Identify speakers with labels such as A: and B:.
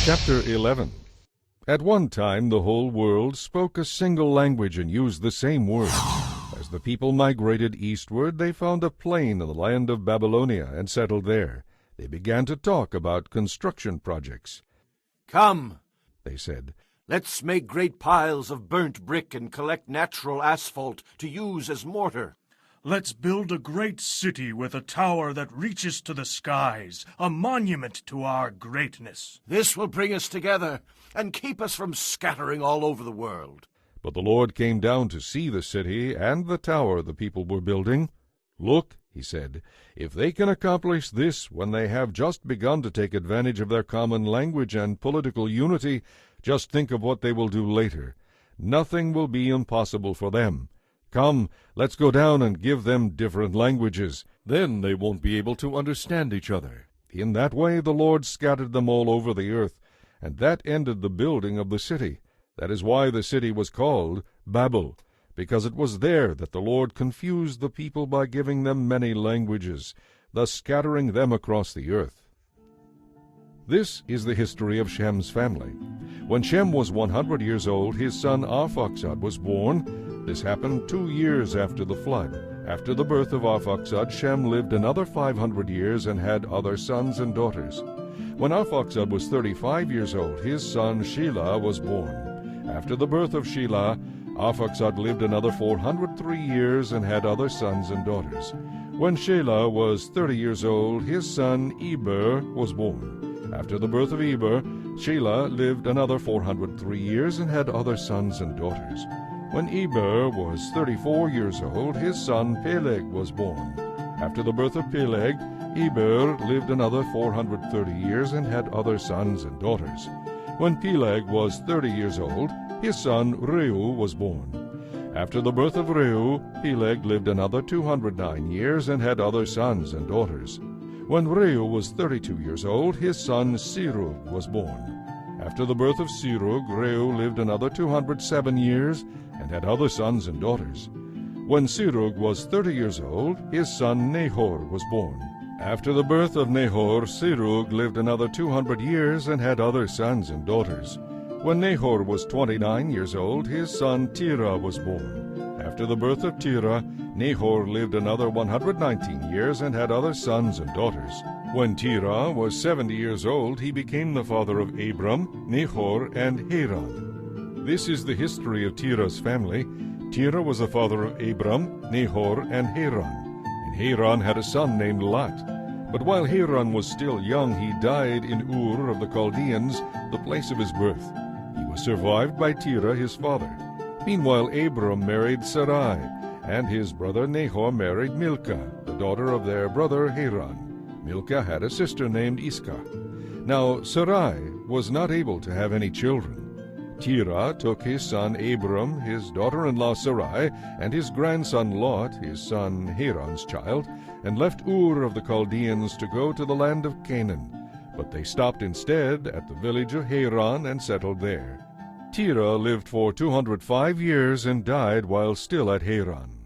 A: Chapter 11. At one time the whole world spoke a single language and used the same words. As the people migrated eastward, they found a plain in the land of Babylonia and settled there. They began to talk about construction projects.
B: "Come,"
A: they said,
B: "let's make great piles of burnt brick and collect natural asphalt to use as mortar.
C: Let's build a great city with a tower that reaches to the skies, a monument to our greatness.
B: This will bring us together and keep us from scattering all over the world."
A: But the Lord came down to see the city and the tower the people were building. "Look," he said, "if they can accomplish this when they have just begun to take advantage of their common language and political unity, just think of what they will do later. Nothing will be impossible for them. Come, let's go down and give them different languages. Then they won't be able to understand each other." In that way the Lord scattered them all over the earth, and that ended the building of the city. That is why the city was called Babel, because it was there that the Lord confused the people by giving them many languages, thus scattering them across the earth. This is the history of Shem's family. When Shem was 100 years old, his son Arphaxad was born. This happened 2 years after the flood. After the birth of Arphaxad, Shem lived another 500 years and had other sons and daughters. When Arphaxad was 35 years old, his son Shelah was born. After the birth of Shelah, Arphaxad lived another 403 years and had other sons and daughters. When Shelah was 30 years old, his son Eber was born. After the birth of Eber, Shelah lived another 403 years and had other sons and daughters. When Eber was 34 years old, his son Peleg was born. After the birth of Peleg, Eber lived another 430 years and had other sons and daughters. When Peleg was 30 years old, his son Reu was born. After the birth of Reu, Peleg lived another 209 years and had other sons and daughters. When Reu was 32 years old, his son Serug was born. After the birth of Serug, Reu lived another 207 years and had other sons and daughters. When Serug was 30 years old, his son Nahor was born. After the birth of Nahor, Serug lived another 200 years and had other sons and daughters. When Nahor was 29 years old, his son Terah was born. After the birth of Terah, Nahor lived another 119 years and had other sons and daughters. When Terah was 70 years old, he became the father of Abram, Nahor, and Haran. This is the history of Terah's family. Terah was the father of Abram, Nahor, and Haran. And Haran had a son named Lot. But while Haran was still young, he died in Ur of the Chaldeans, the place of his birth. He was survived by Terah his father. Meanwhile Abram married Sarai, and his brother Nahor married Milcah, the daughter of their brother Haran. Milcah had a sister named Iscah. Now Sarai was not able to have any children. Terah took his son Abram, his daughter-in-law Sarai, and his grandson Lot, his son Haran's child, and left Ur of the Chaldeans to go to the land of Canaan. But they stopped instead at the village of Haran and settled there. Terah lived for 205 years and died while still at Haran.